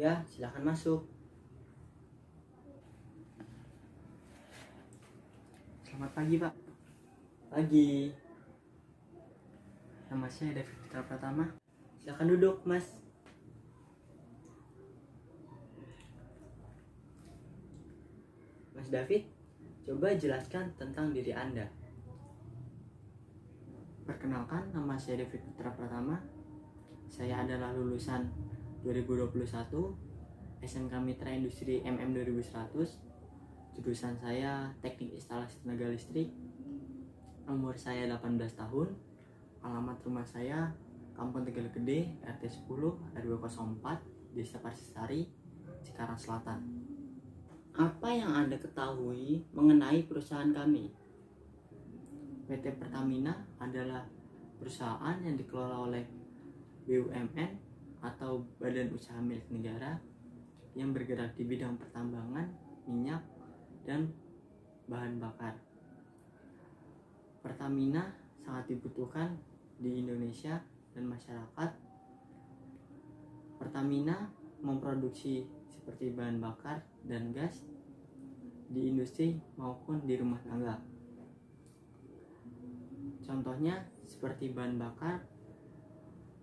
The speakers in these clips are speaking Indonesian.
Ya, silakan masuk. Selamat pagi, Pak. Pagi. Nama saya David Putra Pratama. Silakan duduk, Mas. Mas David, coba jelaskan tentang diri Anda. Perkenalkan, nama saya David Putra Pratama. Saya adalah lulusan 2021 SMK Mitra Industri MM 2100. Jurusan saya Teknik Instalasi Tenaga Listrik. Umur saya 18 tahun. Alamat rumah saya Kampung Tegal Gede, RT 10 RW 04, Desa Parsisari, Cikarang Selatan. Apa yang Anda ketahui mengenai perusahaan kami? PT Pertamina adalah perusahaan yang dikelola oleh BUMN atau Badan Usaha Milik Negara yang bergerak di bidang pertambangan, minyak, dan bahan bakar. Pertamina sangat dibutuhkan di Indonesia dan masyarakat. Pertamina memproduksi seperti bahan bakar dan gas di industri maupun di rumah tangga. Contohnya seperti bahan bakar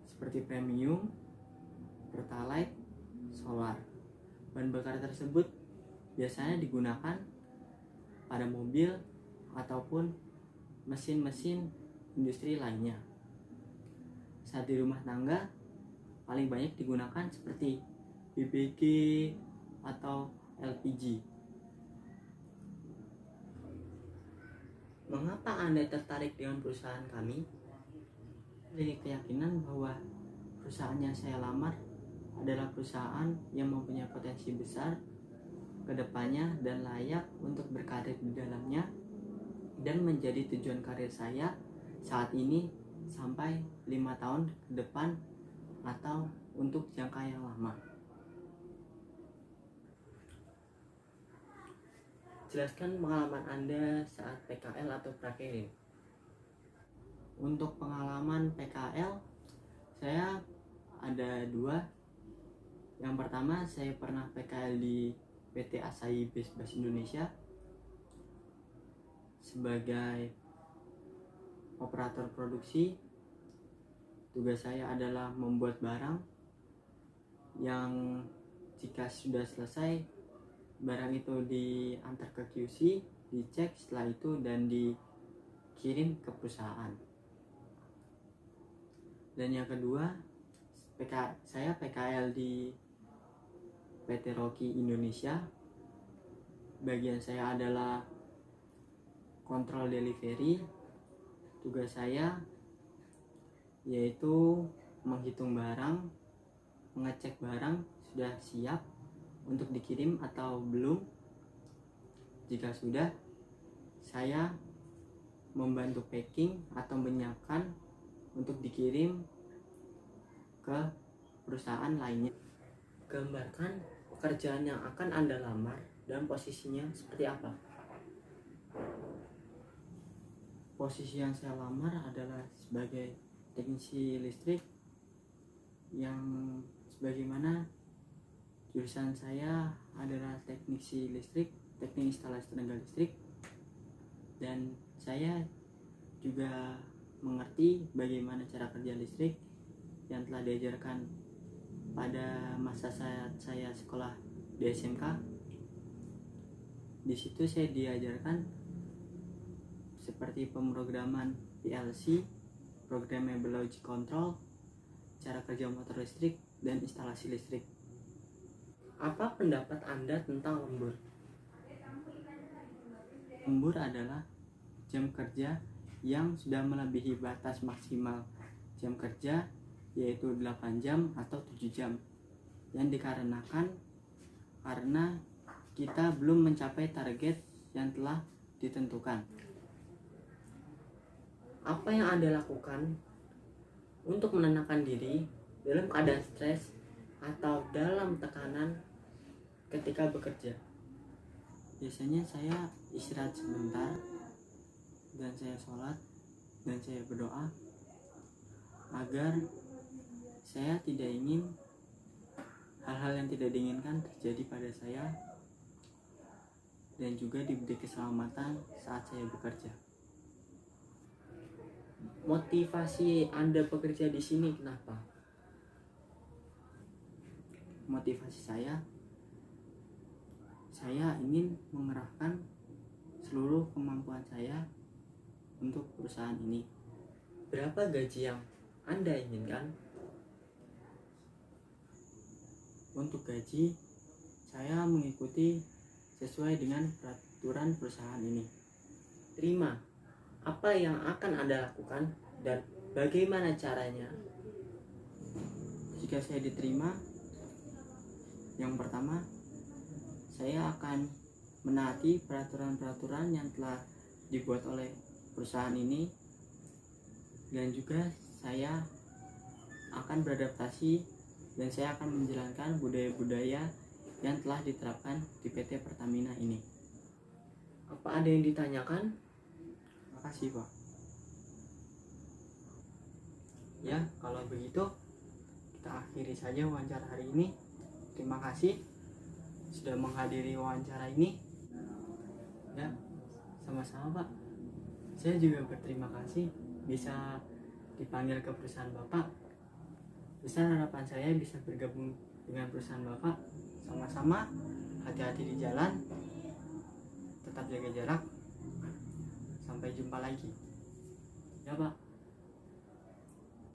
seperti premium, pertalite, solar. Bahan bakar tersebut biasanya digunakan pada mobil ataupun mesin-mesin industri lainnya. Saat di rumah tangga paling banyak digunakan seperti BBG atau LPG. Mengapa Anda tertarik dengan perusahaan kami? Dari keyakinan bahwa perusahaan yang saya lamar adalah perusahaan yang mempunyai potensi besar ke depannya dan layak untuk berkarir di dalamnya dan menjadi tujuan karir saya saat ini sampai 5 tahun ke depan atau untuk jangka yang lama. Jelaskan pengalaman Anda saat PKL atau prakirin. Untuk pengalaman PKL, saya ada 2. Yang pertama, saya pernah PKL di PT Asahi Base Indonesia sebagai operator produksi. Tugas saya adalah membuat barang yang jika sudah selesai, barang itu diantar ke QC, dicek setelah itu dan dikirim ke perusahaan. Dan yang kedua, saya PKL di PT Rocky Indonesia. Bagian saya adalah kontrol delivery. Tugas saya yaitu menghitung barang, mengecek barang sudah siap untuk dikirim atau belum. Jika sudah, saya membantu packing atau menyiapkan untuk dikirim ke perusahaan lainnya. Gambarkan pekerjaan yang akan Anda lamar dan posisinya seperti apa? Posisi yang saya lamar adalah sebagai teknisi listrik, yang sebagaimana jurusan saya adalah teknisi listrik, teknik instalasi tenaga listrik, dan saya juga mengerti bagaimana cara kerja listrik yang telah diajarkan pada masa saya sekolah di SMK. Di situ saya diajarkan seperti pemrograman PLC, Programmable Logic Control, cara kerja motor listrik, dan instalasi listrik. Apa pendapat Anda tentang lembur? Lembur adalah jam kerja yang sudah melebihi batas maksimal jam kerja, yaitu 8 jam atau 7 jam, yang dikarenakan karena kita belum mencapai target yang telah ditentukan. Apa yang Anda lakukan untuk menenangkan diri dalam keadaan stres atau dalam tekanan ketika bekerja? Biasanya saya istirahat sebentar dan saya sholat dan saya berdoa agar saya tidak ingin hal-hal yang tidak diinginkan terjadi pada saya, dan juga diberi keselamatan saat saya bekerja. Motivasi Anda bekerja di sini kenapa? Motivasi saya ingin mengerahkan seluruh kemampuan saya untuk perusahaan ini. Berapa gaji yang Anda inginkan? Untuk gaji, saya mengikuti sesuai dengan peraturan perusahaan ini. Terima. Apa yang akan Anda lakukan dan bagaimana caranya? Jika saya diterima, yang pertama, saya akan menaati peraturan-peraturan yang telah dibuat oleh perusahaan ini, dan juga saya akan beradaptasi dan saya akan menjalankan budaya-budaya yang telah diterapkan di PT Pertamina ini. Apa ada yang ditanyakan? Terima kasih, Pak. Ya, kalau begitu kita akhiri saja wawancara hari ini. Terima kasih sudah menghadiri wawancara ini. Ya, sama-sama, Pak. Saya juga berterima kasih bisa dipanggil ke perusahaan Bapak. Besar harapan saya bisa bergabung dengan perusahaan Bapak. Sama-sama, hati-hati di jalan, tetap jaga jarak. Sampai jumpa lagi. Ya, Pak.